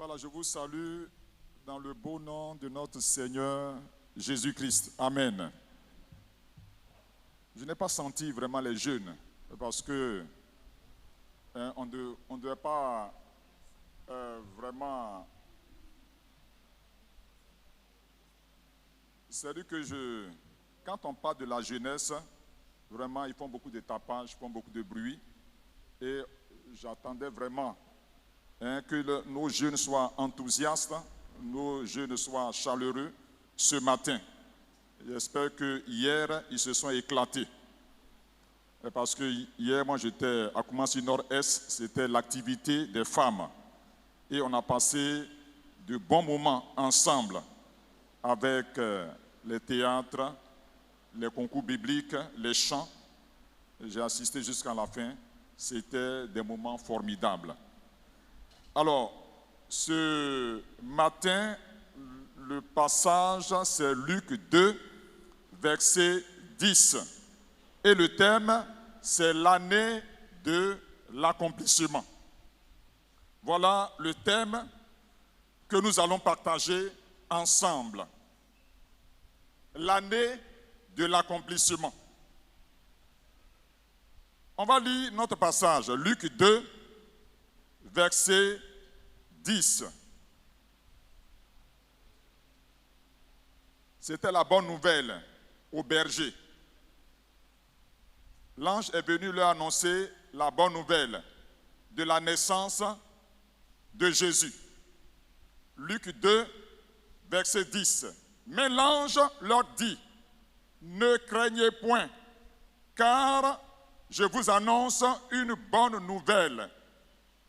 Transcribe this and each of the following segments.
Voilà, je vous salue dans le beau nom de notre Seigneur Jésus-Christ. Amen. Je n'ai pas senti vraiment les jeûnes parce que on ne doit pas vraiment... C'est-à-dire que quand on parle de la jeunesse, vraiment, ils font beaucoup de tapage, ils font beaucoup de bruit. Et j'attendais vraiment que nos jeunes soient enthousiastes, nos jeunes soient chaleureux ce matin. J'espère que hier, ils se sont éclatés. Parce que hier, moi, j'étais à Koumassi Nord-Est, c'était l'activité des femmes. Et on a passé de bons moments ensemble avec les théâtres, les concours bibliques, les chants. J'ai assisté jusqu'à la fin. C'était des moments formidables. Alors, ce matin, le passage, c'est Luc 2, verset 10. Et le thème, c'est l'année de l'accomplissement. Voilà le thème que nous allons partager ensemble. L'année de l'accomplissement. On va lire notre passage, Luc 2, verset 10. C'était la bonne nouvelle aux bergers. L'ange est venu leur annoncer la bonne nouvelle de la naissance de Jésus. Luc 2, verset 10. Mais l'ange leur dit, ne craignez point, car je vous annonce une bonne nouvelle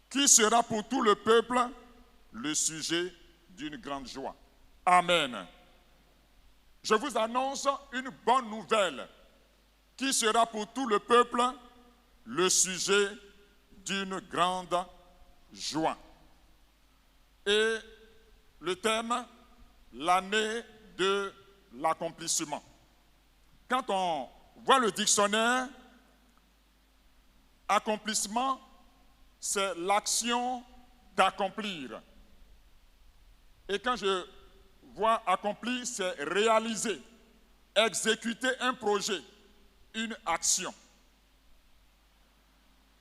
qui sera pour tout le peuple le sujet d'une grande joie. Amen. Je vous annonce une bonne nouvelle qui sera pour tout le peuple le sujet d'une grande joie. Et le thème, l'année de l'accomplissement. Quand on voit le dictionnaire, accomplissement, c'est l'action d'accomplir. Et quand je vois accomplir, c'est réaliser, exécuter un projet, une action.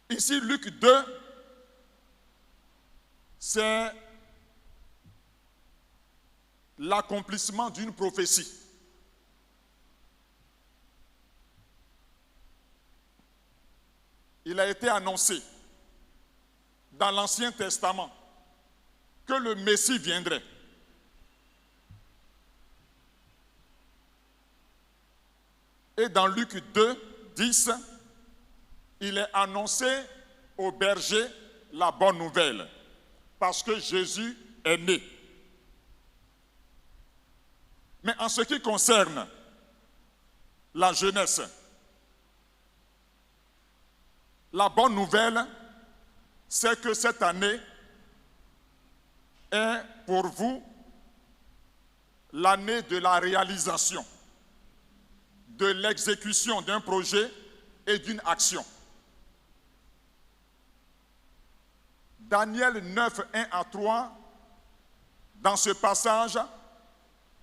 Ici, Luc 2, c'est l'accomplissement d'une prophétie. Il a été annoncé dans l'Ancien Testament que le Messie viendrait. Et dans Luc 2, 10, il est annoncé aux bergers la bonne nouvelle, parce que Jésus est né. Mais en ce qui concerne la jeunesse, la bonne nouvelle, c'est que cette année est pour vous l'année de la réalisation, de l'exécution d'un projet et d'une action. Daniel 9, 1 à 3, dans ce passage,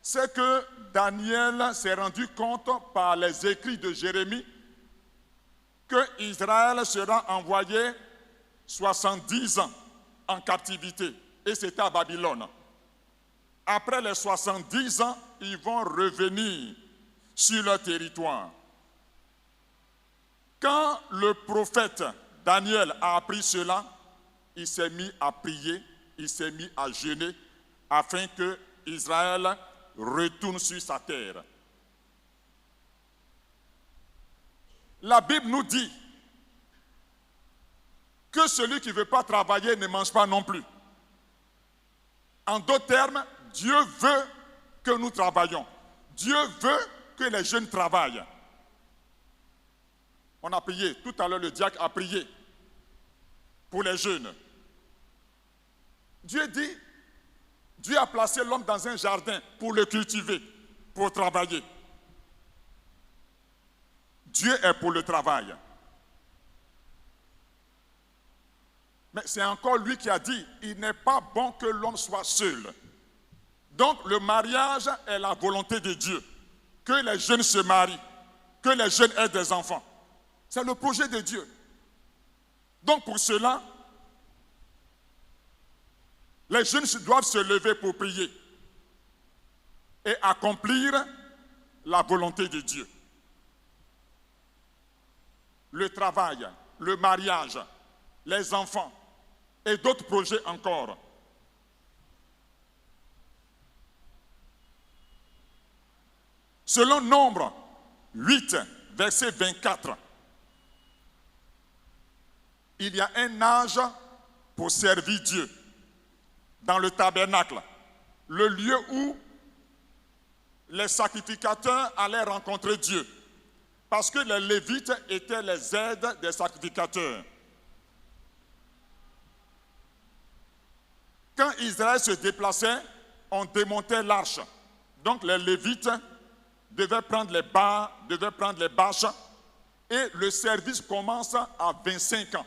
c'est que Daniel s'est rendu compte par les écrits de Jérémie que Israël sera envoyé 70 ans en captivité, et c'était à Babylone. Après les 70 ans, ils vont revenir sur leur territoire. Quand le prophète Daniel a appris cela, il s'est mis à prier, il s'est mis à jeûner, afin que Israël retourne sur sa terre. La Bible nous dit que celui qui ne veut pas travailler ne mange pas non plus. En d'autres termes, Dieu veut que nous travaillions. Dieu veut que les jeunes travaillent. On a prié, tout à l'heure le diacre a prié pour les jeunes. Dieu dit, Dieu a placé l'homme dans un jardin pour le cultiver, pour travailler. Dieu est pour le travail. Mais c'est encore lui qui a dit, il n'est pas bon que l'homme soit seul. Donc le mariage est la volonté de Dieu. Que les jeunes se marient, que les jeunes aient des enfants. C'est le projet de Dieu. Donc pour cela, les jeunes doivent se lever pour prier et accomplir la volonté de Dieu. Le travail, le mariage, les enfants et d'autres projets encore. Selon Nombre 8, verset 24, il y a un âge pour servir Dieu dans le tabernacle, le lieu où les sacrificateurs allaient rencontrer Dieu, parce que les Lévites étaient les aides des sacrificateurs. Quand Israël se déplaçait, on démontait l'arche. Donc les Lévites devaient prendre les barres, devaient prendre les bâches, et le service commence à 25 ans.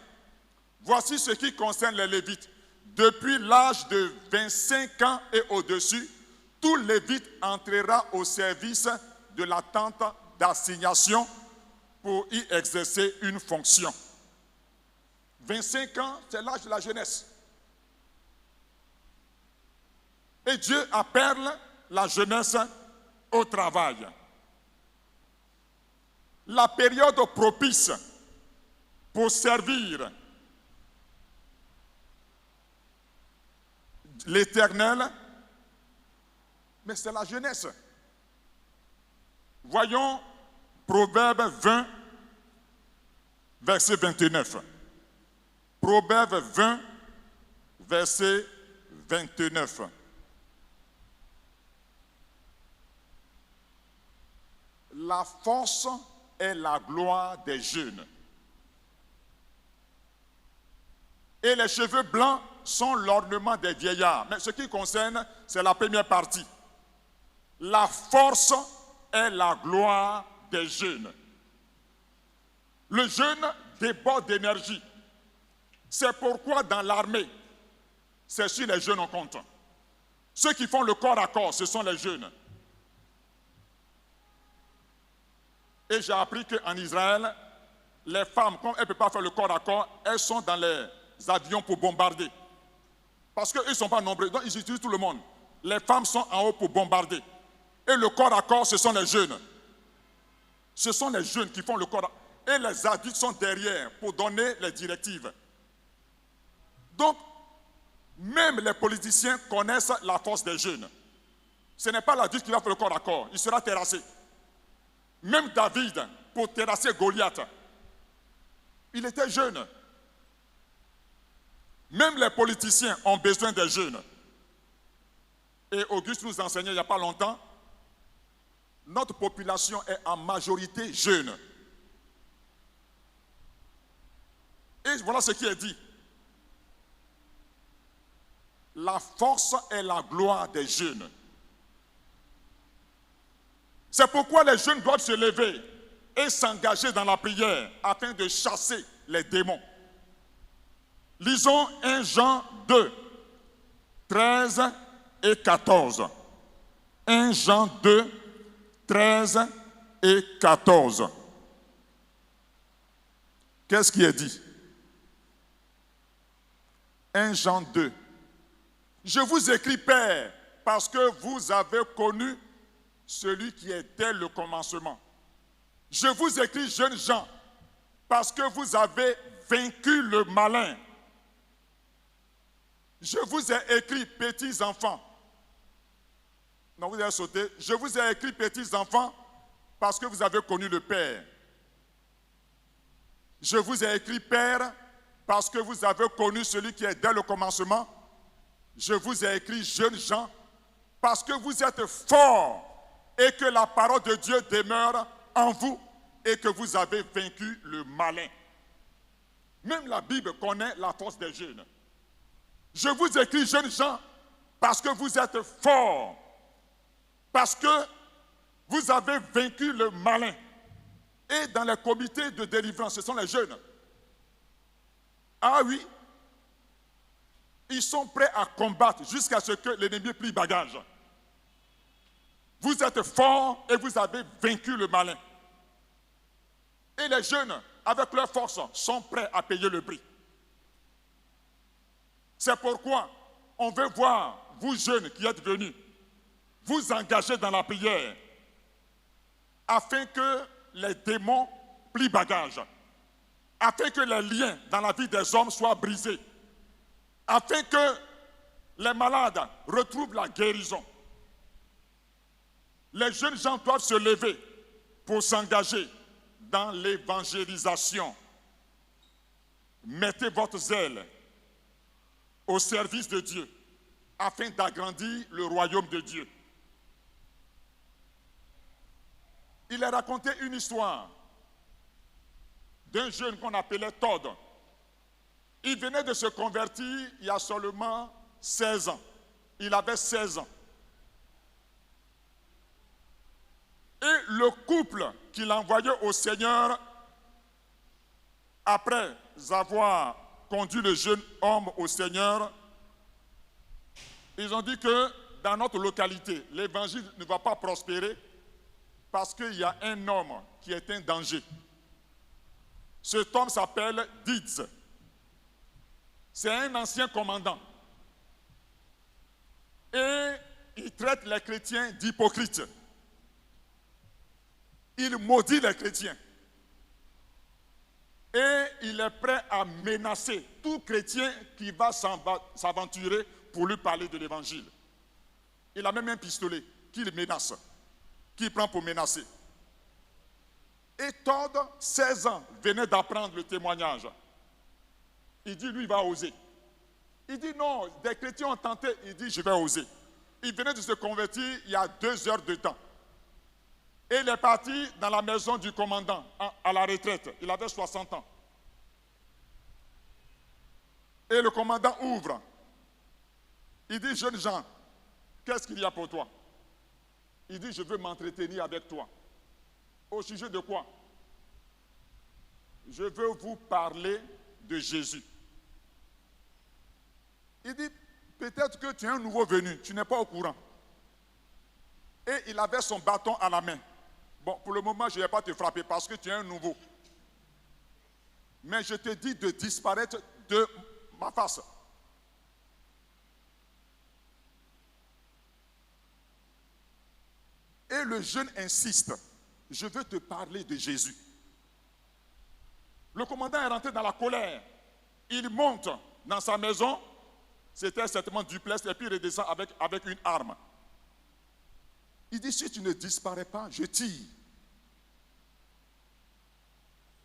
Voici ce qui concerne les Lévites. Depuis l'âge de 25 ans et au-dessus, tout Lévite entrera au service de la tente d'assignation pour y exercer une fonction. 25 ans, c'est l'âge de la jeunesse. Et Dieu appelle la jeunesse au travail. La période propice pour servir l'Éternel, mais c'est la jeunesse. Voyons Proverbe 20, verset 29. Proverbe 20, verset 29. La force est la gloire des jeunes. Et les cheveux blancs sont l'ornement des vieillards. Mais ce qui concerne, c'est la première partie. La force est la gloire des jeunes. Le jeune déborde d'énergie. C'est pourquoi dans l'armée, c'est sur les jeunes on compte. Ceux qui font le corps à corps, ce sont les jeunes. Et j'ai appris qu'en Israël, les femmes, comme elles ne peuvent pas faire le corps à corps, elles sont dans les avions pour bombarder. Parce qu'eux ne sont pas nombreux, donc ils utilisent tout le monde. Les femmes sont en haut pour bombarder. Et le corps à corps, ce sont les jeunes. Ce sont les jeunes qui font le corps à corps. Et les adultes sont derrière pour donner les directives. Donc, même les politiciens connaissent la force des jeunes. Ce n'est pas l'adulte qui va faire le corps à corps, il sera terrassé. Même David, pour terrasser Goliath, il était jeune. Même les politiciens ont besoin des jeunes. Et Auguste nous enseignait il n'y a pas longtemps, notre population est en majorité jeune. Et voilà ce qui est dit. La force est la gloire des jeunes. C'est pourquoi les jeunes doivent se lever et s'engager dans la prière afin de chasser les démons. Lisons 1 Jean 2, 13 et 14. 1 Jean 2, 13 et 14. Qu'est-ce qui est dit? 1 Jean 2. Je vous écris, Père, parce que vous avez connu celui qui est dès le commencement. Je vous écris, jeunes gens, parce que vous avez vaincu le malin. Je vous ai écrit, petits enfants. Non, vous avez sauté. Je vous ai écrit, petits enfants, parce que vous avez connu le Père. Je vous ai écrit, Père, parce que vous avez connu celui qui est dès le commencement. Je vous ai écrit, jeunes gens, parce que vous êtes forts et que la parole de Dieu demeure en vous et que vous avez vaincu le malin. Même la Bible connaît la force des jeunes. Je vous écris, jeunes gens, parce que vous êtes forts, parce que vous avez vaincu le malin. Et dans les comités de délivrance, ce sont les jeunes. Ah oui, Ils sont prêts à combattre jusqu'à ce que l'ennemi plie bagage. Vous êtes forts et vous avez vaincu le malin. Et les jeunes, avec leur force, sont prêts à payer le prix. C'est pourquoi on veut voir, vous jeunes qui êtes venus, vous engager dans la prière afin que les démons plient bagage, afin que les liens dans la vie des hommes soient brisés, afin que les malades retrouvent la guérison. Les jeunes gens doivent se lever pour s'engager dans l'évangélisation. Mettez votre zèle au service de Dieu afin d'agrandir le royaume de Dieu. Il a raconté une histoire d'un jeune qu'on appelait Todd. Il venait de se convertir il y a seulement 16 ans. Il avait 16 ans. Et le couple qu'il envoyait au Seigneur, après avoir conduit le jeune homme au Seigneur, ils ont dit que dans notre localité, l'évangile ne va pas prospérer parce qu'il y a un homme qui est un danger. Cet homme s'appelle Dietz. C'est un ancien commandant. Et il traite les chrétiens d'hypocrites. Il maudit les chrétiens. Et il est prêt à menacer tout chrétien qui va s'aventurer pour lui parler de l'évangile. Il a même un pistolet qu'il menace, qu'il prend pour menacer. Et Todd, 16 ans, venait d'apprendre le témoignage. Il dit, lui, il va oser. Il dit, non, des chrétiens ont tenté. Il dit, je vais oser. Il venait de se convertir il y a 2 heures de temps. Et il est parti dans la maison du commandant, à la retraite. Il avait 60 ans. Et le commandant ouvre. Il dit, jeune Jean, qu'est-ce qu'il y a pour toi? Il dit, je veux m'entretenir avec toi. Au sujet de quoi? Je veux vous parler de Jésus. Il dit, peut-être que tu es un nouveau venu, tu n'es pas au courant. Et il avait son bâton à la main. Bon, pour le moment, je ne vais pas te frapper parce que tu es un nouveau. Mais je te dis de disparaître de ma face. Et le jeune insiste. Je veux te parler de Jésus. Le commandant est rentré dans la colère. Il monte dans sa maison. C'était certainement duplex. Et puis il redescend avec une arme. Il dit, si tu ne disparais pas, je tire.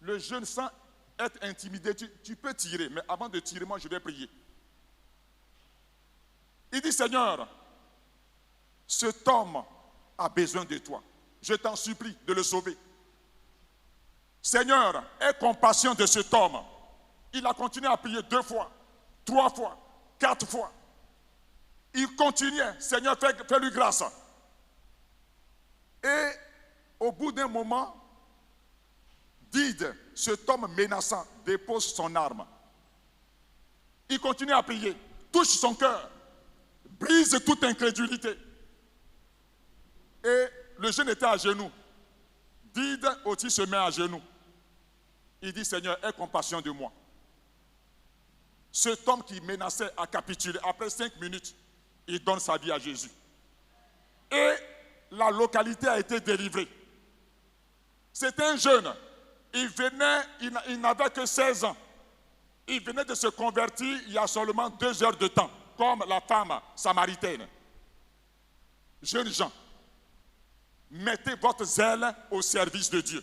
Le jeune, sans être intimidé, tu peux tirer. Mais avant de tirer, moi, je vais prier. Il dit, Seigneur, cet homme a besoin de toi. Je t'en supplie de le sauver. Seigneur, aie compassion de cet homme. Il a continué à prier 2 fois, 3 fois, 4 fois. Il continuait. Seigneur, fais-lui grâce. Et au bout d'un moment, Dide, cet homme menaçant, dépose son arme. Il continue à prier, touche son cœur, brise toute incrédulité. Et le jeune était à genoux. Dide aussi se met à genoux. Il dit, Seigneur, aie compassion de moi. Cet homme qui menaçait a capitulé. Après 5 minutes, il donne sa vie à Jésus. Et la localité a été délivrée. C'était un jeune. Il n'avait que 16 ans. Il venait de se convertir il y a seulement 2 heures de temps, comme la femme samaritaine. Jeunes gens, mettez votre zèle au service de Dieu.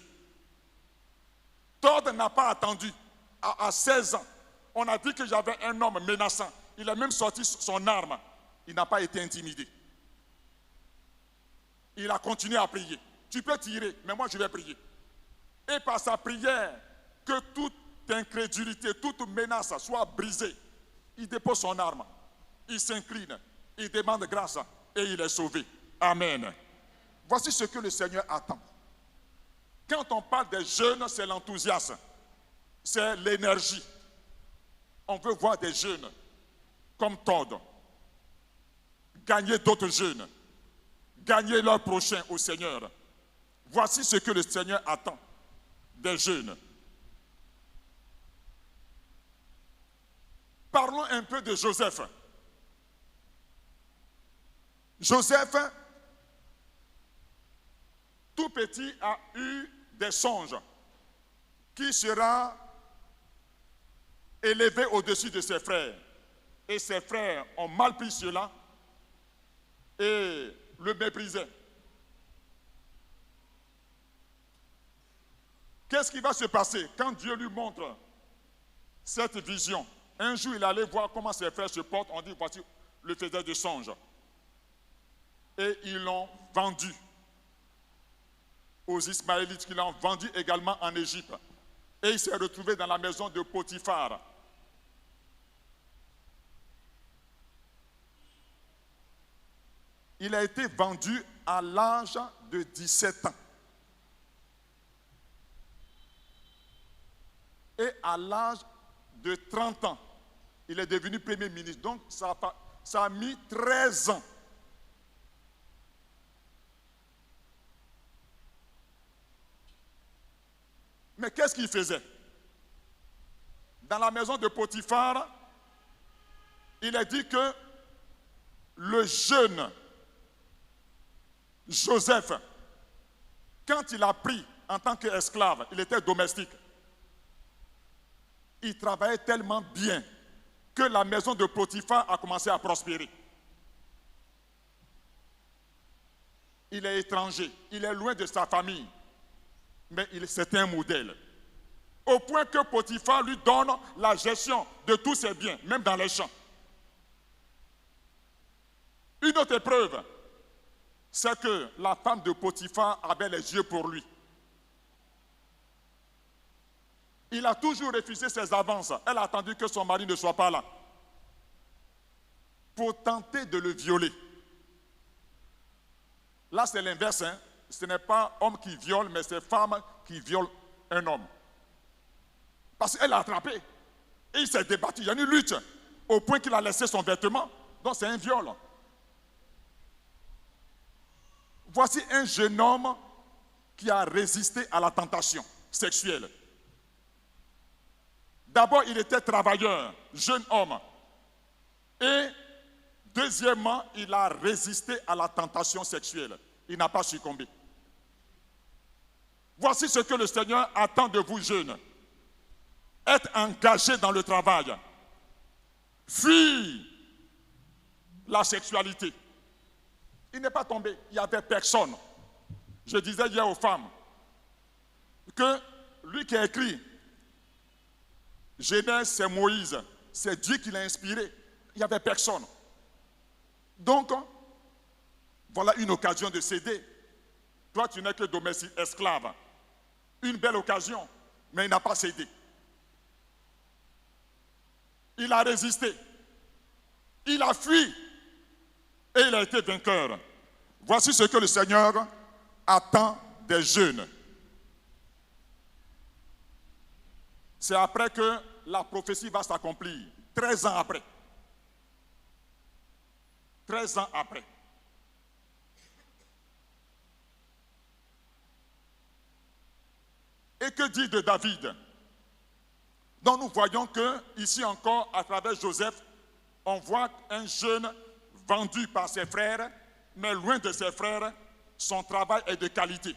Todd n'a pas attendu. À 16 ans, on a dit que j'avais un homme menaçant. Il a même sorti son arme. Il n'a pas été intimidé. Il a continué à prier. Tu peux tirer, mais moi je vais prier. Et par sa prière, que toute incrédulité, toute menace soit brisée. Il dépose son arme. Il s'incline. Il demande grâce et il est sauvé. Amen. Voici ce que le Seigneur attend. Quand on parle des jeunes, c'est l'enthousiasme. C'est l'énergie. On veut voir des jeunes comme Todd, gagner d'autres jeunes, gagner leurs prochains au Seigneur. Voici ce que le Seigneur attend des jeunes. Parlons un peu de Joseph. Joseph, tout petit, a eu des songes qui sera élevé au-dessus de ses frères. Et ses frères ont mal pris cela et le méprisaient. Qu'est-ce qui va se passer quand Dieu lui montre cette vision? Un jour, il allait voir comment ses frères se portent. On dit, voici le faiseur de songes. Et ils l'ont vendu aux Ismaélites, qui l'ont vendu également en Égypte. Et il s'est retrouvé dans la maison de Potiphar. Il a été vendu à l'âge de 17 ans. Et à l'âge de 30 ans, il est devenu Premier ministre. Donc, ça a mis 13 ans. Mais qu'est-ce qu'il faisait? Dans la maison de Potiphar, il a dit que le jeune Joseph, quand il a pris en tant qu'esclave, il était domestique. Il travaillait tellement bien que la maison de Potiphar a commencé à prospérer. Il est étranger, il est loin de sa famille, mais c'est un modèle. Au point que Potiphar lui donne la gestion de tous ses biens, même dans les champs. Une autre épreuve, c'est que la femme de Potiphar avait les yeux pour lui. Il a toujours refusé ses avances. Elle a attendu que son mari ne soit pas là pour tenter de le violer. Là, c'est l'inverse. Hein? Ce n'est pas homme qui viole, mais c'est femme qui viole un homme. Parce qu'elle l'a attrapé. Et il s'est débattu. Il y a une lutte au point qu'il a laissé son vêtement. Donc, c'est un viol. Voici un jeune homme qui a résisté à la tentation sexuelle. D'abord, il était travailleur, jeune homme. Et deuxièmement, il a résisté à la tentation sexuelle. Il n'a pas succombé. Voici ce que le Seigneur attend de vous, jeunes. Être engagé dans le travail. Fuir la sexualité. Il n'est pas tombé. Il n'y avait personne. Je disais hier aux femmes que lui qui a écrit Genèse, c'est Moïse. C'est Dieu qui l'a inspiré. Il n'y avait personne. Donc, voilà une occasion de céder. Toi, tu n'es que domestique, esclave. Une belle occasion, mais il n'a pas cédé. Il a résisté. Il a fui. Et il a été vainqueur. Voici ce que le Seigneur attend des jeunes. C'est après que la prophétie va s'accomplir. 13 ans après. 13 ans après. Et que dit de David? Donc nous voyons que, ici encore, à travers Joseph, on voit un jeune vendu par ses frères, mais loin de ses frères, son travail est de qualité.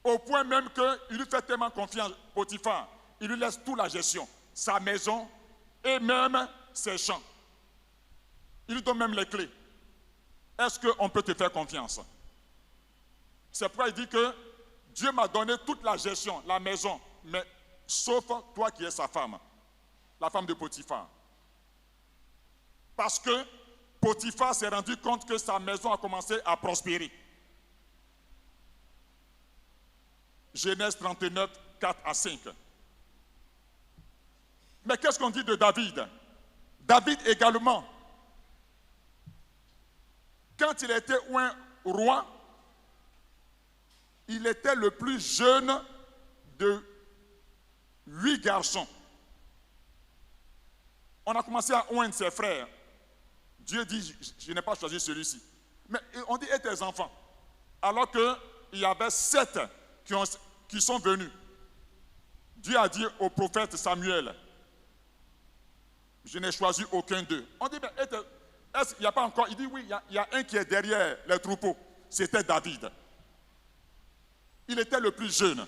Au point même qu'il lui fait tellement confiance, Potiphar, il lui laisse toute la gestion, sa maison et même ses champs. Il lui donne même les clés. Est-ce qu'on peut te faire confiance? C'est pourquoi il dit que Dieu m'a donné toute la gestion, la maison, mais sauf toi qui es sa femme, la femme de Potiphar. Parce que Potiphar s'est rendu compte que sa maison a commencé à prospérer. Genèse 39, 4 à 5. Mais qu'est-ce qu'on dit de David? David également, quand il était un roi, il était le plus jeune de 8 garçons. On a commencé à oindre ses frères. Dieu dit, je n'ai pas choisi celui-ci. Mais on dit, et tes enfants? Alors qu'il y avait 7 qui sont venus. Dieu a dit au prophète Samuel, je n'ai choisi aucun d'eux. On dit, mais est-ce qu'il n'y a pas encore? Il dit, oui, il y a un qui est derrière les troupeaux. C'était David. Il était le plus jeune.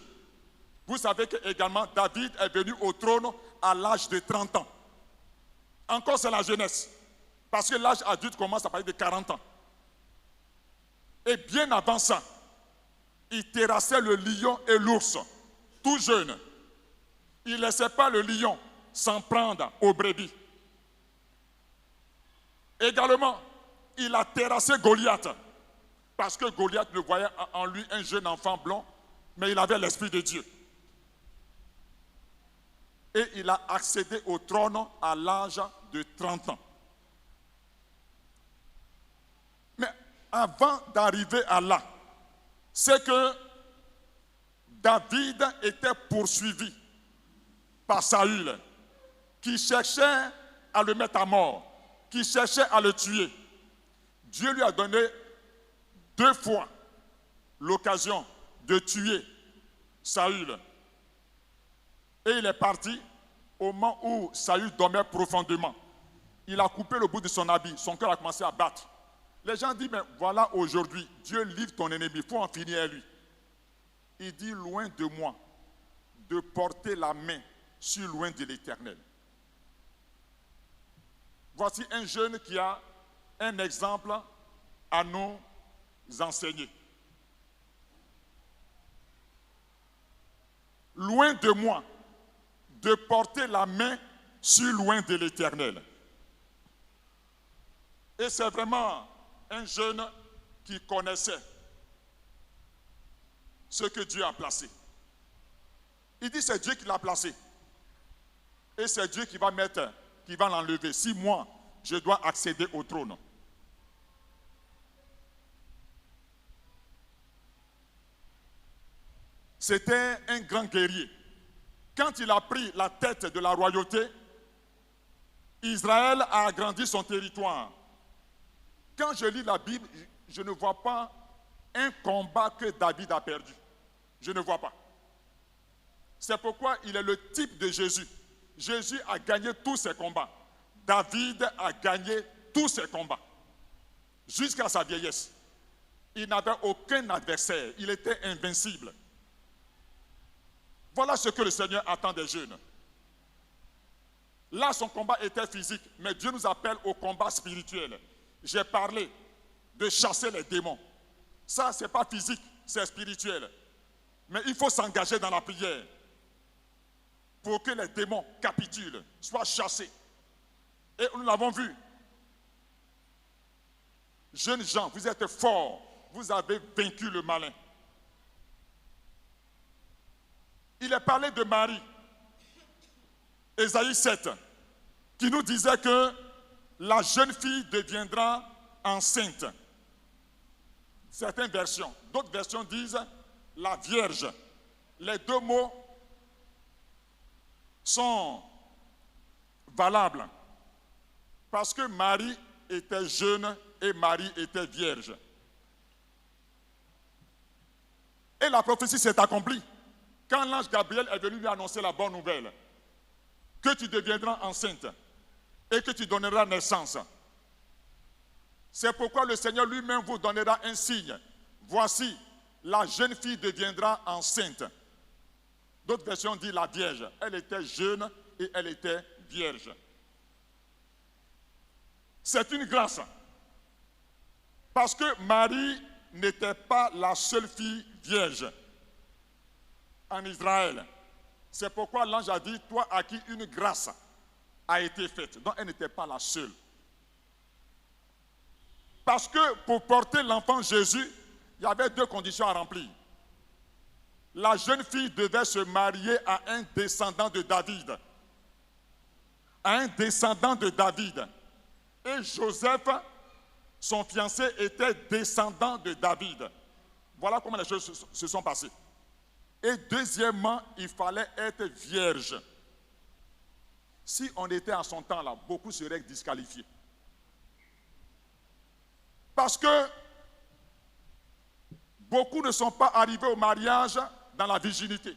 Vous savez que également David est venu au trône à l'âge de 30 ans. Encore c'est la jeunesse. Parce que l'âge adulte commence à partir de 40 ans. Et bien avant ça, il terrassait le lion et l'ours, tout jeune. Il ne laissait pas le lion s'en prendre aux brebis. Également, il a terrassé Goliath. Parce que Goliath le voyait en lui un jeune enfant blond, mais il avait l'esprit de Dieu. Et il a accédé au trône à l'âge de 30 ans. Mais avant d'arriver à là, c'est que David était poursuivi par Saül, qui cherchait à le mettre à mort, qui cherchait à le tuer. Dieu lui a donné 2 fois l'occasion de tuer Saül. Et il est parti au moment où Saül dormait profondément. Il a coupé le bout de son habit, son cœur a commencé à battre. Les gens disent, mais voilà aujourd'hui, Dieu livre ton ennemi, il faut en finir à lui. Il dit, loin de moi, de porter la main sur loin de l'Éternel. Voici un jeune qui a un exemple à nous enseigner. Loin de moi, de porter la main sur loin de l'Éternel. Et c'est vraiment un jeune qui connaissait ce que Dieu a placé. Il dit c'est Dieu qui l'a placé. Et c'est Dieu qui va l'enlever. Si moi, je dois accéder au trône. C'était un grand guerrier. Quand il a pris la tête de la royauté, Israël a agrandi son territoire. Quand je lis la Bible, je ne vois pas un combat que David a perdu. Je ne vois pas. C'est pourquoi il est le type de Jésus. Jésus a gagné tous ses combats. David a gagné tous ses combats. Jusqu'à sa vieillesse. Il n'avait aucun adversaire. Il était invincible. Voilà ce que le Seigneur attend des jeunes. Là, son combat était physique, mais Dieu nous appelle au combat spirituel. J'ai parlé de chasser les démons. Ça, ce n'est pas physique, c'est spirituel. Mais il faut s'engager dans la prière pour que les démons capitulent, soient chassés. Et nous l'avons vu. Jeunes gens, vous êtes forts, vous avez vaincu le malin. Il est parlé de Marie, Ésaïe 7, qui nous disait que la jeune fille deviendra enceinte. Certaines versions, d'autres versions disent la Vierge. Les 2 mots sont valables parce que Marie était jeune et Marie était vierge. Et la prophétie s'est accomplie quand l'ange Gabriel est venu lui annoncer la bonne nouvelle que tu deviendras enceinte et que tu donneras naissance. C'est pourquoi le Seigneur lui-même vous donnera un signe. Voici, la jeune fille deviendra enceinte. D'autres versions disent la Vierge. Elle était jeune et elle était vierge. C'est une grâce. Parce que Marie n'était pas la seule fille vierge en Israël. C'est pourquoi l'ange a dit, toi à qui une grâce a été faite. Donc elle n'était pas la seule. Parce que pour porter l'enfant Jésus, il y avait 2 conditions à remplir. La jeune fille devait se marier à un descendant de David. À un descendant de David. Et Joseph, son fiancé, était descendant de David. Voilà comment les choses se sont passées. Et deuxièmement, il fallait être vierge. Si on était à son temps là, beaucoup seraient disqualifiés. Parce que beaucoup ne sont pas arrivés au mariage dans la virginité.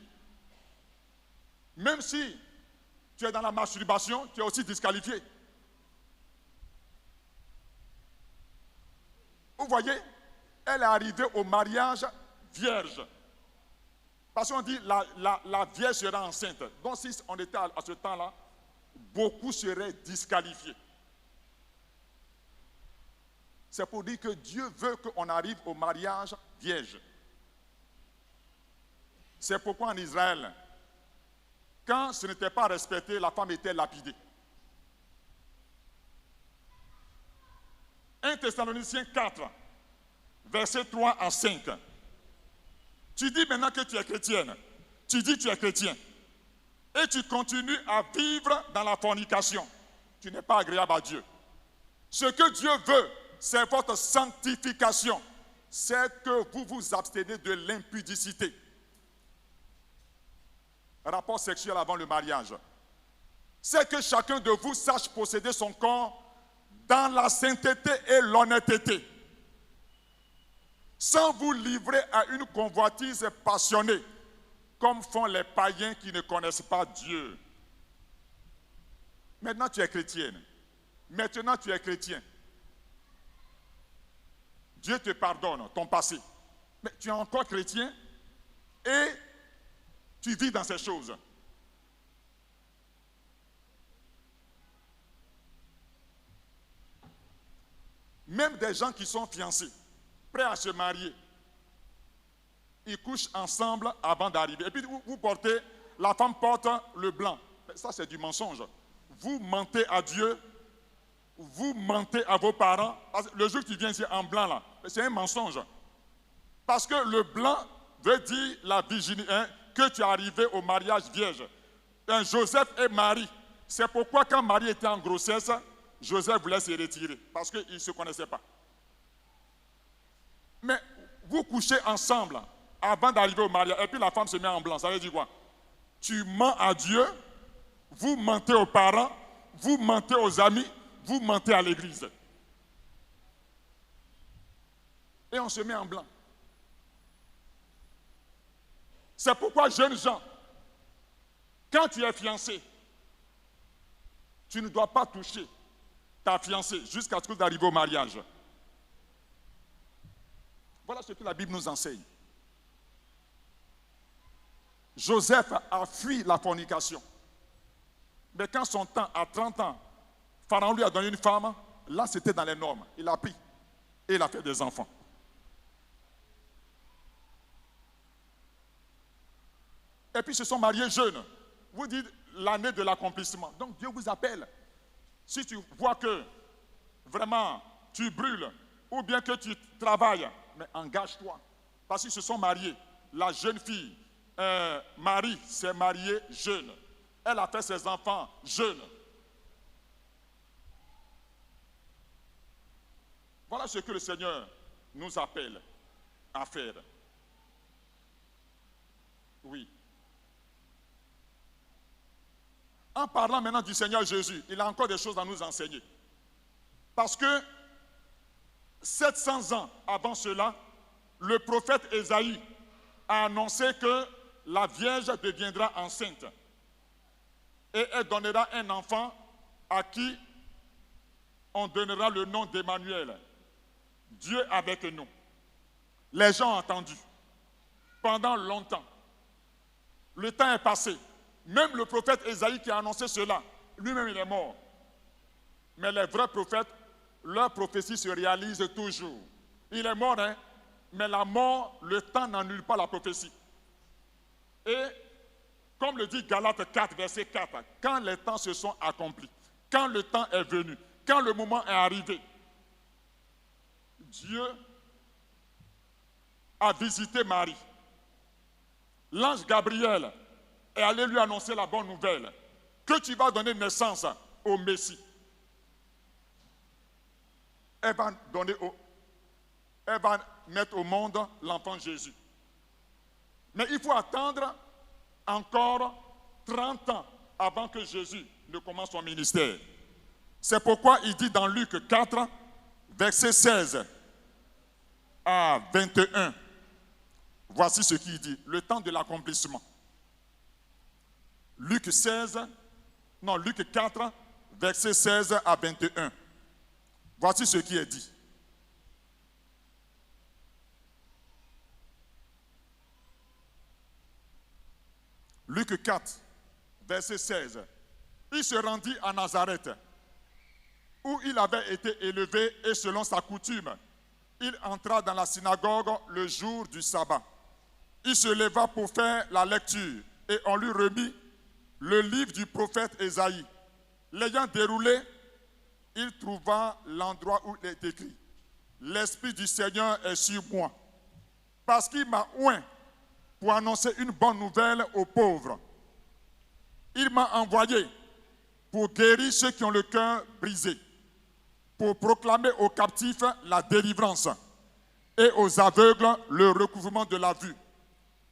Même si tu es dans la masturbation, tu es aussi disqualifié. Vous voyez, elle est arrivée au mariage vierge. Parce qu'on dit la vierge sera enceinte. Donc si on était à ce temps-là, beaucoup seraient disqualifiés. C'est pour dire que Dieu veut qu'on arrive au mariage vierge. C'est pourquoi en Israël, quand ce n'était pas respecté, la femme était lapidée. 1 Thessaloniciens 4, versets 3 à 5. Tu dis maintenant que tu es chrétienne. Tu dis que tu es chrétien. Et tu continues à vivre dans la fornication. Tu n'es pas agréable à Dieu. Ce que Dieu veut, c'est votre sanctification. C'est que vous vous abstenez de l'impudicité. Rapport sexuel avant le mariage. C'est que chacun de vous sache posséder son corps dans la sainteté et l'honnêteté, sans vous livrer à une convoitise passionnée, comme font les païens qui ne connaissent pas Dieu. Maintenant tu es chrétienne. Maintenant tu es chrétien. Dieu te pardonne ton passé. Mais tu es encore chrétien et tu vis dans ces choses. Même des gens qui sont fiancés, prêts à se marier, ils couchent ensemble avant d'arriver. Et puis vous portez, la femme porte le blanc. Ça c'est du mensonge. Vous mentez à Dieu, vous mentez à vos parents. Le jour que tu viens ici en blanc là, c'est un mensonge. Parce que le blanc veut dire la virginité, hein, que tu es arrivé au mariage vierge. Joseph et Marie. C'est pourquoi quand Marie était en grossesse, Joseph voulait se retirer parce qu'ils ne se connaissaient pas. Mais vous couchez ensemble avant d'arriver au mariage et puis la femme se met en blanc. Ça veut dire quoi? Tu mens à Dieu, vous mentez aux parents, vous mentez aux amis, vous mentez à l'église. Et on se met en blanc. C'est pourquoi, jeunes gens, quand tu es fiancé, tu ne dois pas toucher ta fiancée jusqu'à ce que tu arrives au mariage. Voilà ce que la Bible nous enseigne. Joseph a fui la fornication. Mais quand son temps, à 30 ans, Pharaon lui a donné une femme, là c'était dans les normes. Il a pris et il a fait des enfants. Et puis ils se sont mariés jeunes. Vous dites l'année de l'accomplissement. Donc Dieu vous appelle. Si tu vois que vraiment tu brûles ou bien que tu travailles, mais engage-toi. Parce qu'ils se sont mariés. La jeune fille, Marie, s'est mariée jeune. Elle a fait ses enfants jeunes. Voilà ce que le Seigneur nous appelle à faire. Oui. En parlant maintenant du Seigneur Jésus, il a encore des choses à nous enseigner. Parce que 700 ans avant cela, le prophète Ésaïe a annoncé que la Vierge deviendra enceinte et elle donnera un enfant à qui on donnera le nom d'Emmanuel, Dieu avec nous. Les gens ont entendu pendant longtemps. Le temps est passé. Même le prophète Ésaïe qui a annoncé cela, lui-même il est mort. Mais les vrais prophètes, leur prophétie se réalise toujours. Il est mort, hein? Mais la mort, le temps n'annule pas la prophétie. Et comme le dit Galates 4, verset 4, quand les temps se sont accomplis, quand le temps est venu, quand le moment est arrivé, Dieu a visité Marie. L'ange Gabriel est allé lui annoncer la bonne nouvelle, que tu vas donner naissance au Messie. Elle va mettre au monde l'enfant Jésus. Mais il faut attendre encore 30 ans avant que Jésus ne commence son ministère. C'est pourquoi il dit dans Luc 4, verset 16 à 21, voici ce qu'il dit, le temps de l'accomplissement. Luc 4, verset 16 à 21. Voici ce qui est dit. Luc 4, verset 16. Il se rendit à Nazareth, où il avait été élevé, et selon sa coutume, il entra dans la synagogue le jour du sabbat. Il se leva pour faire la lecture, et on lui remit le livre du prophète Ésaïe. L'ayant déroulé, il trouva l'endroit où il est écrit « L'Esprit du Seigneur est sur moi, parce qu'il m'a oint pour annoncer une bonne nouvelle aux pauvres. Il m'a envoyé pour guérir ceux qui ont le cœur brisé, pour proclamer aux captifs la délivrance et aux aveugles le recouvrement de la vue,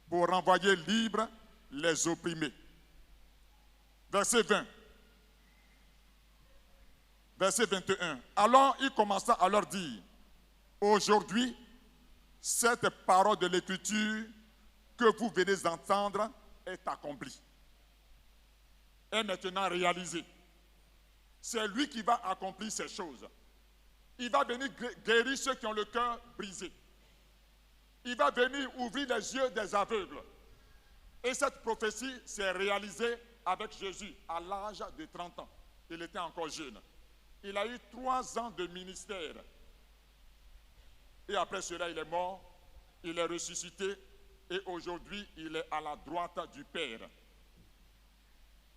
pour renvoyer libres les opprimés. » Verset 20. Verset 21. Alors il commença à leur dire, « Aujourd'hui, cette parole de l'Écriture que vous venez d'entendre est accomplie. Est maintenant réalisée. C'est lui qui va accomplir ces choses. Il va venir guérir ceux qui ont le cœur brisé. Il va venir ouvrir les yeux des aveugles. Et cette prophétie s'est réalisée avec Jésus à l'âge de 30 ans. Il était encore jeune. Il a eu 3 ans de ministère. Et après cela, il est mort, il est ressuscité, et aujourd'hui, il est à la droite du Père.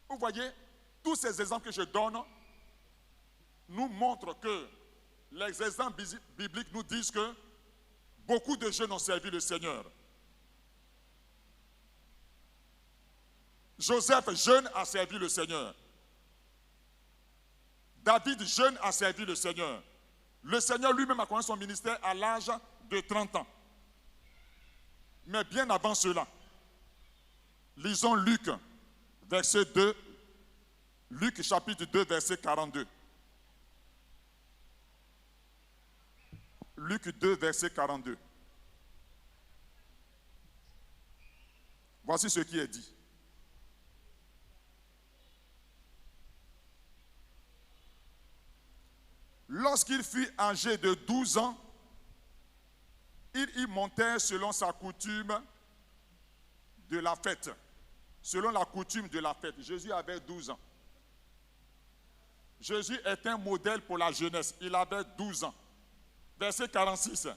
Vous voyez, tous ces exemples que je donne nous montrent que les exemples bibliques nous disent que beaucoup de jeunes ont servi le Seigneur. Joseph, jeune, a servi le Seigneur. David, jeune, a servi le Seigneur. Le Seigneur lui-même a commencé son ministère à l'âge de 30 ans. Mais bien avant cela, lisons Luc, verset 2, Luc chapitre 2, verset 42. Luc 2, verset 42. Voici ce qui est dit. Lorsqu'il fut âgé de 12 ans, il y montait selon sa coutume de la fête. Selon la coutume de la fête. Jésus avait 12 ans. Jésus est un modèle pour la jeunesse. Il avait 12 ans. Verset 46.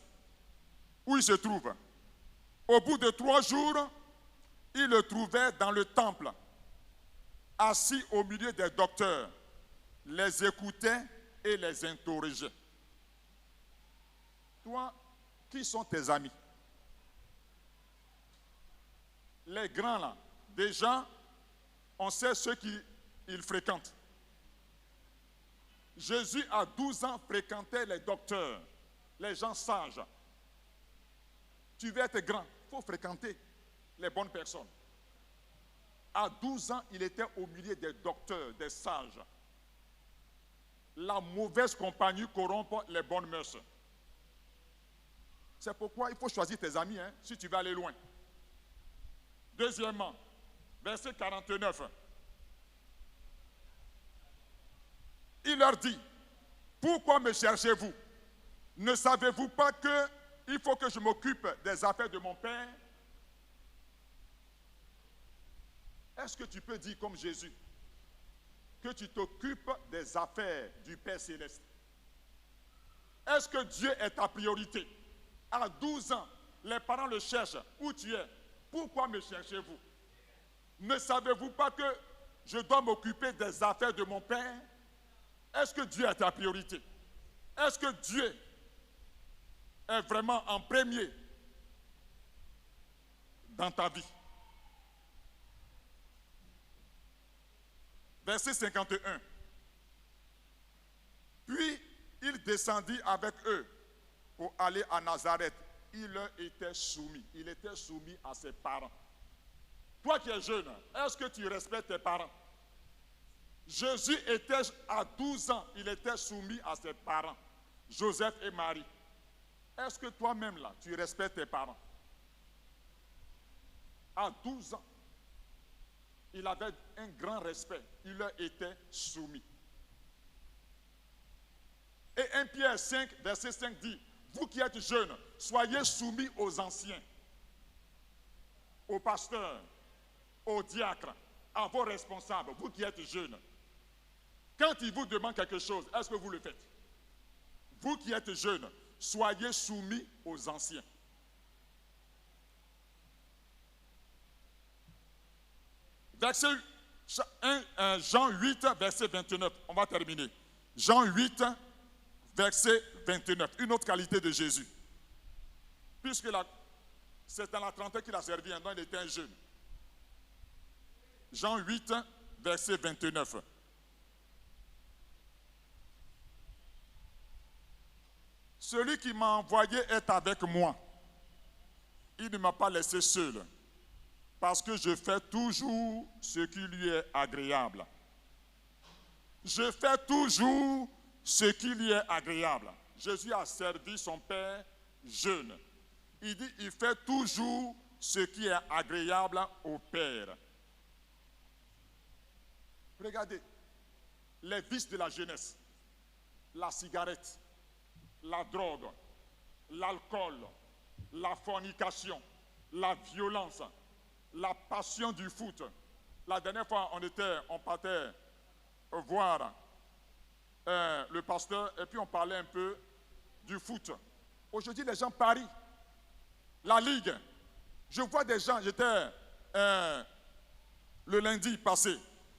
Où il se trouve? Au bout de 3 jours, il le trouvait dans le temple, assis au milieu des docteurs, les écoutait et les interrogeait. Toi, qui sont tes amis? Les grands là, déjà, on sait ceux qu'ils fréquentent. Jésus, à 12 ans, fréquentait les docteurs, les gens sages. Tu veux être grand, il faut fréquenter les bonnes personnes. À 12 ans, il était au milieu des docteurs, des sages. La mauvaise compagnie corrompt les bonnes mœurs. C'est pourquoi il faut choisir tes amis, si tu veux aller loin. Deuxièmement, verset 49. Il leur dit, « Pourquoi me cherchez-vous? Ne savez-vous pas qu'il faut que je m'occupe des affaires de mon Père? » Est-ce que tu peux dire comme Jésus que tu t'occupes des affaires du Père Céleste? Est-ce que Dieu est ta priorité? À 12 ans, les parents le cherchent. Où tu es? Pourquoi me cherchez-vous? Ne savez-vous pas que je dois m'occuper des affaires de mon Père? Est-ce que Dieu est ta priorité? Est-ce que Dieu est vraiment en premier dans ta vie? Verset 51. Puis il descendit avec eux pour aller à Nazareth. Il leur était soumis. Il était soumis à ses parents. Toi qui es jeune, est-ce que tu respectes tes parents? Jésus était à 12 ans, il était soumis à ses parents, Joseph et Marie. Est-ce que toi-même là, tu respectes tes parents? À 12 ans, il avait un grand respect, il leur était soumis. Et 1 Pierre 5, verset 5 dit, vous qui êtes jeunes, soyez soumis aux anciens, aux pasteurs, aux diacres, à vos responsables, vous qui êtes jeunes. Quand ils vous demandent quelque chose, est-ce que vous le faites? Vous qui êtes jeunes, soyez soumis aux anciens. Verset Jean 8, verset 29. On va terminer. Jean 8, verset 29. Une autre qualité de Jésus. Puisque c'est dans la trentaine qu'il a servi, donc il était un jeune. Jean 8, verset 29. Celui qui m'a envoyé est avec moi. Il ne m'a pas laissé seul, parce que je fais toujours ce qui lui est agréable. Je fais toujours ce qui lui est agréable. Jésus a servi son Père jeune. Il dit, il fait toujours ce qui est agréable au Père. Regardez, les vices de la jeunesse, la cigarette, la drogue, l'alcool, la fornication, la violence, la passion du foot. La dernière fois, on partait voir le pasteur et puis on parlait un peu du foot. Aujourd'hui, les gens parient. La Ligue. Je vois des gens, j'étais le lundi passé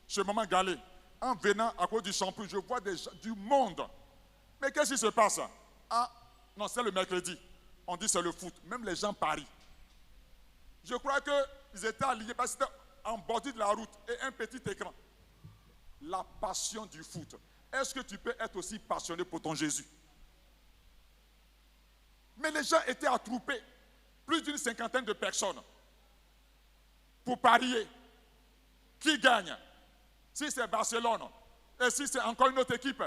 chez Maman Galé. En venant à cause du shampoing, je vois des gens du monde. Mais qu'est-ce qui se passe? Ah, non, c'est le mercredi. On dit c'est le foot. Même les gens parient. Je crois qu'ils étaient alliés parce que c'était en bordure de la route et un petit écran. La passion du foot. Est-ce que tu peux être aussi passionné pour ton Jésus? Mais les gens étaient attroupés. Plus d'une cinquantaine de personnes. Pour parier. Qui gagne? Si c'est Barcelone et si c'est encore une autre équipe.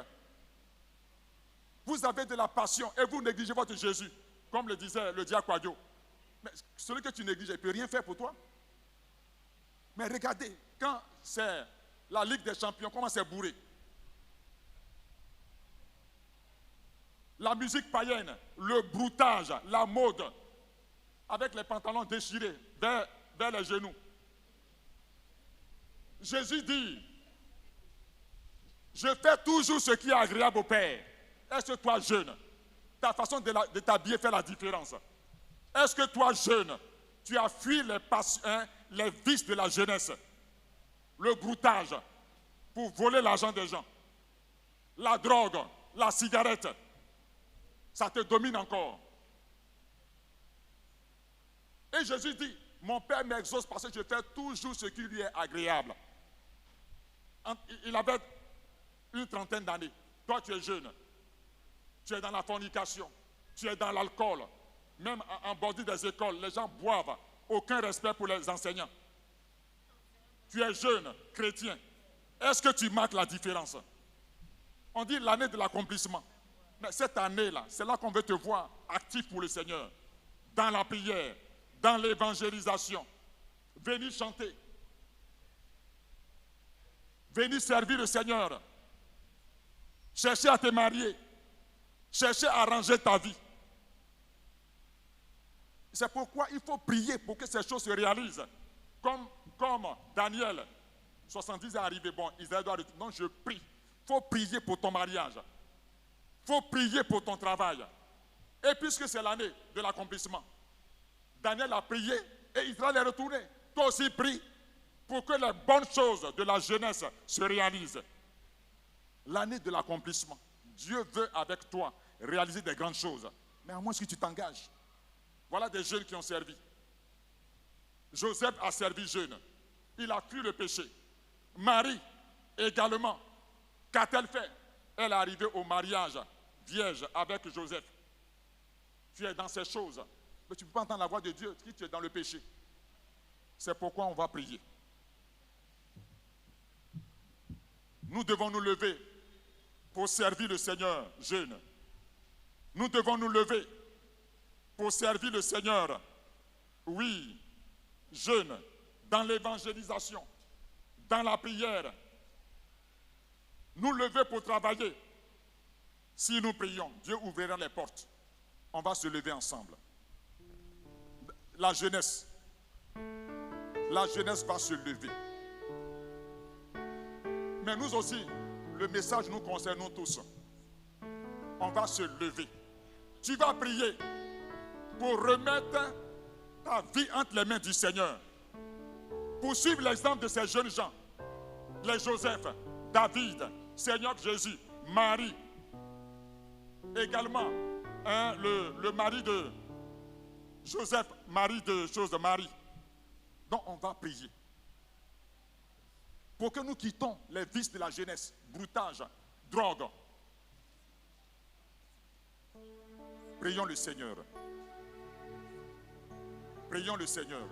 Vous avez de la passion et vous négligez votre Jésus. Comme le disait le diacre Quadio. Mais celui que tu négliges, il ne peut rien faire pour toi. Mais regardez, quand c'est la Ligue des Champions, comment c'est bourré. La musique païenne, le broutage, la mode, avec les pantalons déchirés vers les genoux. Jésus dit, je fais toujours ce qui est agréable au Père. Est-ce que toi, jeune, ta façon de t'habiller fait la différence? Est-ce que toi, jeune, tu as fui les vices de la jeunesse, le broutage, pour voler l'argent des gens, la drogue, la cigarette, ça te domine encore. Et Jésus dit, mon Père m'exauce parce que je fais toujours ce qui lui est agréable. Il avait une trentaine d'années. Toi, tu es jeune. Tu es dans la fornication. Tu es dans l'alcool. Même en bordure des écoles, les gens boivent. Aucun respect pour les enseignants. Tu es jeune, chrétien. Est-ce que tu marques la différence? On dit l'année de l'accomplissement. Mais cette année-là, c'est là qu'on veut te voir actif pour le Seigneur. Dans la prière, dans l'évangélisation. Venir chanter. Venir servir le Seigneur. Chercher à te marier. Chercher à arranger ta vie. C'est pourquoi il faut prier pour que ces choses se réalisent. Comme Daniel, 70 est arrivé, bon, Israël doit retourner. Non, je prie. Il faut prier pour ton mariage. Il faut prier pour ton travail. Et puisque c'est l'année de l'accomplissement, Daniel a prié et Israël est retourné. Toi aussi prie pour que les bonnes choses de la jeunesse se réalisent. L'année de l'accomplissement. Dieu veut avec toi réaliser des grandes choses. Mais à moins que tu t'engages. Voilà des jeunes qui ont servi. Joseph a servi jeune. Il a fui le péché. Marie également. Qu'a-t-elle fait? Elle est arrivée au mariage vierge avec Joseph. Tu es dans ces choses. Mais tu ne peux pas entendre la voix de Dieu si tu es dans le péché. C'est pourquoi on va prier. nous devons nous lever pour servir le Seigneur jeune. Nous devons nous lever pour servir le Seigneur, oui, jeune, dans l'évangélisation, dans la prière. Nous lever pour travailler. Si nous prions, Dieu ouvrira les portes. On va se lever ensemble. La jeunesse va se lever. Mais nous aussi, le message nous concerne nous tous. On va se lever. Tu vas prier pour remettre ta vie entre les mains du Seigneur. Pour suivre l'exemple de ces jeunes gens, les Joseph, David, Seigneur Jésus, Marie, également le mari de Joseph, mari de Marie. Donc on va prier pour que nous quittons les vices de la jeunesse, broutage, drogue. Prions le Seigneur. Prions le Seigneur.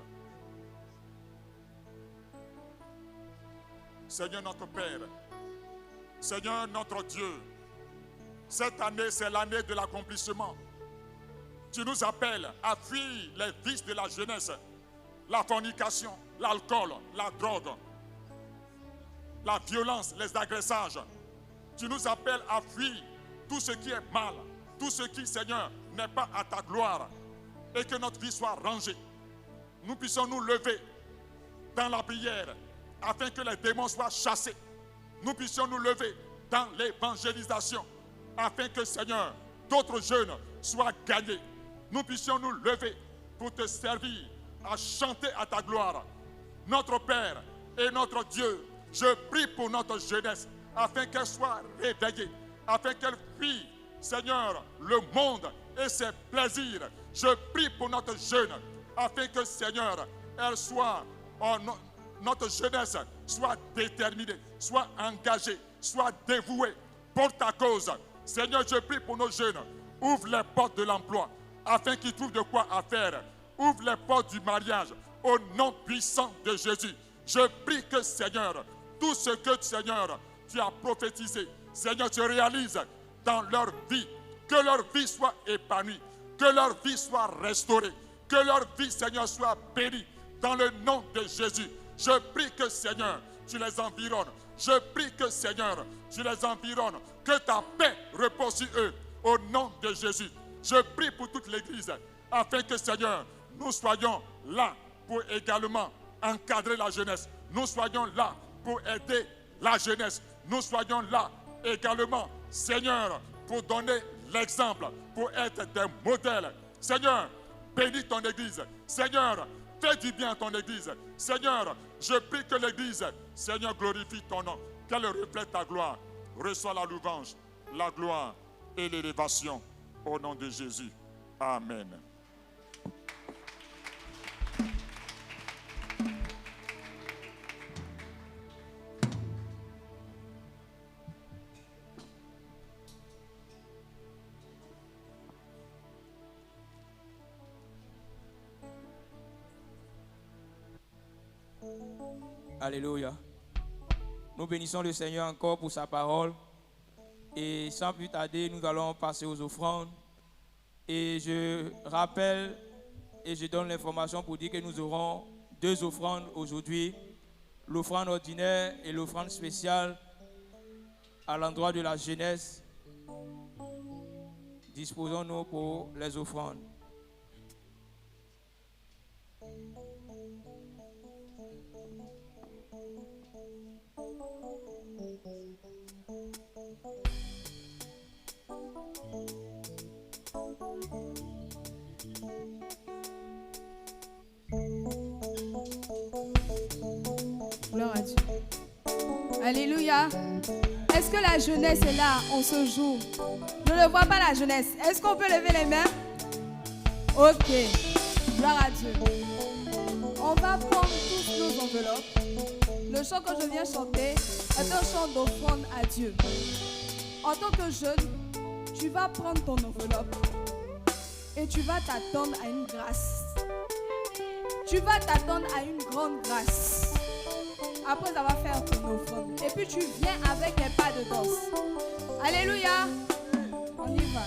Seigneur notre Père, Seigneur notre Dieu, cette année c'est l'année de l'accomplissement. Tu nous appelles à fuir les vices de la jeunesse, la fornication, l'alcool, la drogue, la violence, les agressages. Tu nous appelles à fuir tout ce qui est mal, tout ce qui, Seigneur, n'est pas à ta gloire, et que notre vie soit rangée. Nous puissions nous lever dans la prière afin que les démons soient chassés. Nous puissions nous lever dans l'évangélisation afin que, Seigneur, d'autres jeunes soient gagnés. Nous puissions nous lever pour te servir, à chanter à ta gloire. Notre Père et notre Dieu, je prie pour notre jeunesse afin qu'elle soit réveillée, afin qu'elle fuit, Seigneur, le monde et ses plaisirs. Je prie pour notre jeune afin que, Seigneur, elle soit, notre jeunesse soit déterminée, soit engagée, soit dévouée pour ta cause. Seigneur, je prie pour nos jeunes. Ouvre les portes de l'emploi afin qu'ils trouvent de quoi faire. Ouvre les portes du mariage au nom puissant de Jésus. Je prie que, Seigneur, tout ce que, Seigneur, tu as prophétisé, Seigneur, tu réalises dans leur vie. Que leur vie soit épanouie, que leur vie soit restaurée, que leur vie, Seigneur, soit bénie dans le nom de Jésus. Je prie que, Seigneur, tu les environnes. Je prie que, Seigneur, tu les environnes. Que ta paix repose sur eux au nom de Jésus. Je prie pour toute l'Église afin que, Seigneur, nous soyons là pour également encadrer la jeunesse. Nous soyons là pour aider la jeunesse. Nous soyons là également, Seigneur, pour donner l'exemple, pour être des modèles. Seigneur, bénis ton Église. Seigneur, fais du bien à ton Église. Seigneur, je prie que l'Église, Seigneur, glorifie ton nom, qu'elle reflète ta gloire. Reçois la louange, la gloire et l'élévation au nom de Jésus. Amen. Alléluia. Nous bénissons le Seigneur encore pour sa parole. Et sans plus tarder, nous allons passer aux offrandes. Et je rappelle et je donne l'information pour dire que nous aurons 2 offrandes aujourd'hui. L'offrande ordinaire et l'offrande spéciale à l'endroit de la jeunesse. Disposons-nous pour les offrandes. Gloire à Dieu. Alléluia. Est-ce que la jeunesse est là en ce jour? Je ne vois pas la jeunesse. Est-ce qu'on peut lever les mains? Ok. Gloire à Dieu. On va prendre tous nos enveloppes. Le chant que je viens chanter est un chant d'offrande à Dieu. En tant que jeune, tu vas prendre ton enveloppe et tu vas t'attendre à une grâce. Tu vas t'attendre à une grande grâce. après avoir fait ton offrande. Et puis tu viens avec les pas de danse. Alléluia. On y va.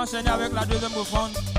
Enchaîner avec la deuxième offrande.